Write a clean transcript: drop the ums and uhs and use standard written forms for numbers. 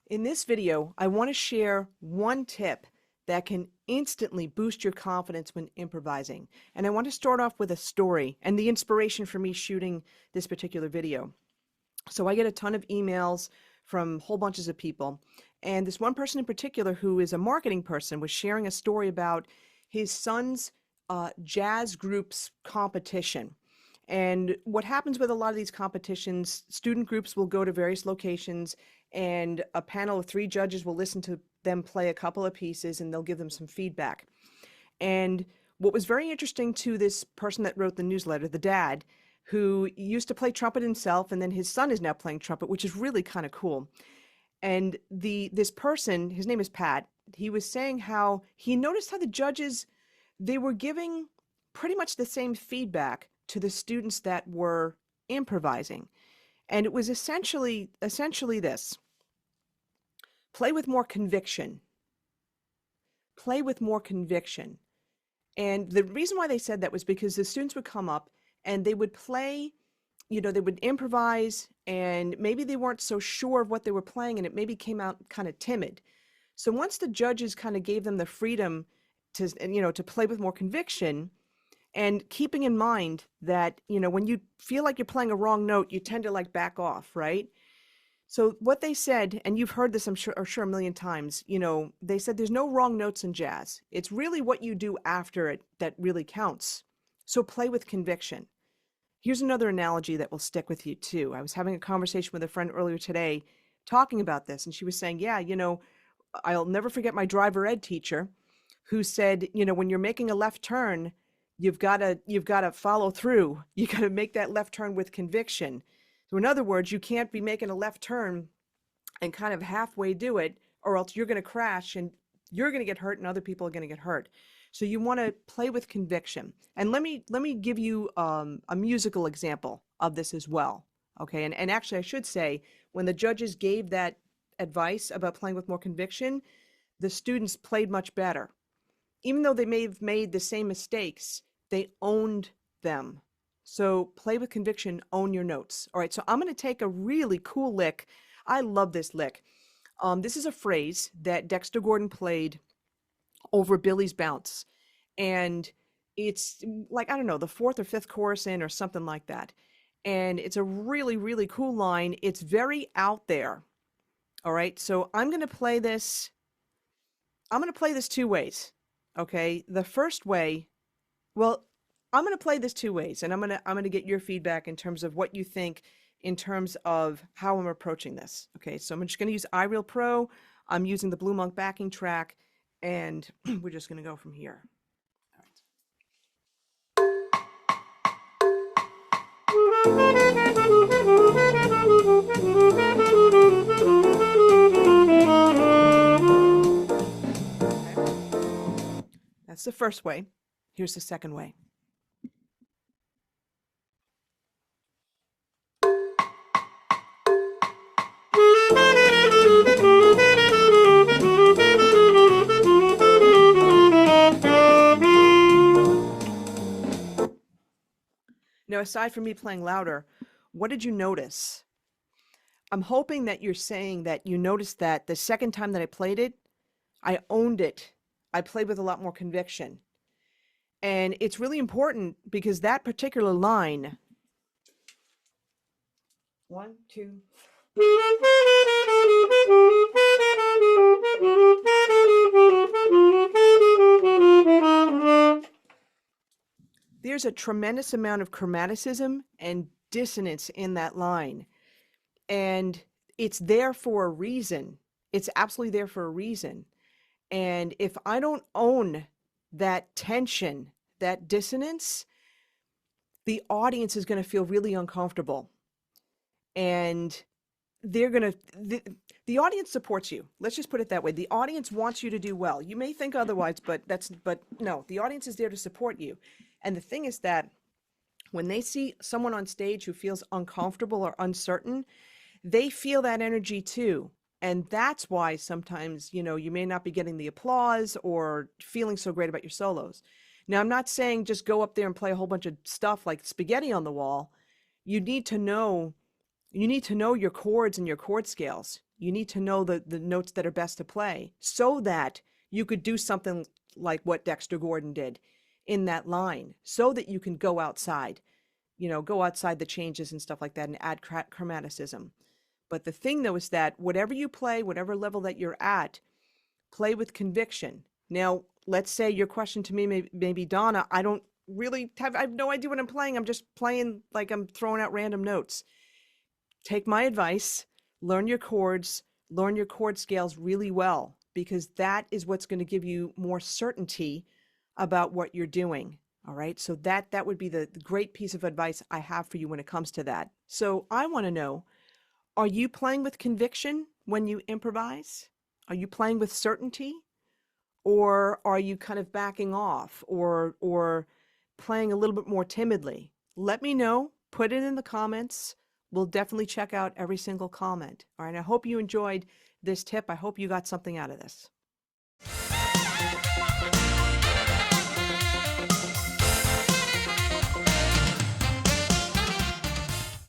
In this video, I want to share one tip that can instantly boost your confidence when improvising. And I want to start off with a story and the inspiration for me shooting this particular video. So I get a ton of emails from whole bunches of people. And this one person in particular, who is a marketing person, was sharing a story about his son's jazz group's competition. And what happens with a lot of these competitions, student groups will go to various locations and a panel of 3 judges will listen to them play a couple of pieces and they'll give them some feedback. And what was very interesting to this person that wrote the newsletter, the dad, who used to play trumpet himself, and then his son is now playing trumpet, which is really kind of cool. And this person, his name is Pat, he was saying how he noticed how the judges, they were giving pretty much the same feedback to the students that were improvising. And it was essentially this: play with more conviction. Play with more conviction. And the reason why they said that was because the students would come up and they would play, they would improvise, and maybe they weren't so sure of what they were playing and it maybe came out kind of timid. So once the judges kind of gave them the freedom to play with more conviction, and keeping in mind that, when you feel like you're playing a wrong note, you tend to back off, right? So what they said, and you've heard this, I'm sure a million times, they said there's no wrong notes in jazz. It's really what you do after it that really counts. So play with conviction. Here's another analogy that will stick with you too. I was having a conversation with a friend earlier today talking about this, and she was saying, yeah, I'll never forget my driver ed teacher who said, when you're making a left turn, you've got to follow through. You got to make that left turn with conviction. So in other words, you can't be making a left turn and kind of halfway do it, or else you're going to crash and you're going to get hurt and other people are going to get hurt. So you want to play with conviction. And let me give you a musical example of this as well. Okay. And actually I should say, when the judges gave that advice about playing with more conviction, the students played much better. Even though they may have made the same mistakes, they owned them. So play with conviction, own your notes. All right, so I'm going to take a really cool lick. I love this lick. This is a phrase that Dexter Gordon played over Billy's Bounce. And it's like, I don't know, the 4th or 5th chorus in or something like that. And it's a really, really cool line. It's very out there. All right, so I'm going to play this 2 ways. Okay, the first way, well, I'm going to play this 2 ways, and I'm going to get your feedback in terms of what you think in terms of how I'm approaching this. Okay, so I'm just going to use iReal Pro. I'm using the Blue Monk backing track, and we're just going to go from here. That's the first way. Here's the second way. Now, aside from me playing louder, what did you notice? I'm hoping that you're saying that you noticed that the second time that I played it, I owned it. I played with a lot more conviction. And it's really important because that particular line, 1, 2, there's a tremendous amount of chromaticism and dissonance in that line. And it's there for a reason. It's absolutely there for a reason. And if I don't own that tension, that dissonance, the audience is going to feel really uncomfortable. And they're going to, the audience supports you. Let's just put it that way. The audience wants you to do well. You may think otherwise, but no, the audience is there to support you. And the thing is that when they see someone on stage who feels uncomfortable or uncertain, they feel that energy too. And that's why sometimes, you may not be getting the applause or feeling so great about your solos. Now, I'm not saying just go up there and play a whole bunch of stuff like spaghetti on the wall. You need to know your chords and your chord scales. You need to know the notes that are best to play so that you could do something like what Dexter Gordon did in that line, so that you can go outside, go outside the changes and stuff like that and add chromaticism. But the thing though is that whatever you play, whatever level that you're at, play with conviction. Now, let's say your question to me may be, Donna, I have no idea what I'm playing. I'm just playing like I'm throwing out random notes. Take my advice, learn your chords, learn your chord scales really well, because that is what's going to give you more certainty about what you're doing. All right. So that would be the great piece of advice I have for you when it comes to that. So I want to know, are you playing with conviction when you improvise? Are you playing with certainty? Or are you kind of backing off or playing a little bit more timidly? Let me know. Put it in the comments. We'll definitely check out every single comment. All right. I hope you enjoyed this tip. I hope you got something out of this.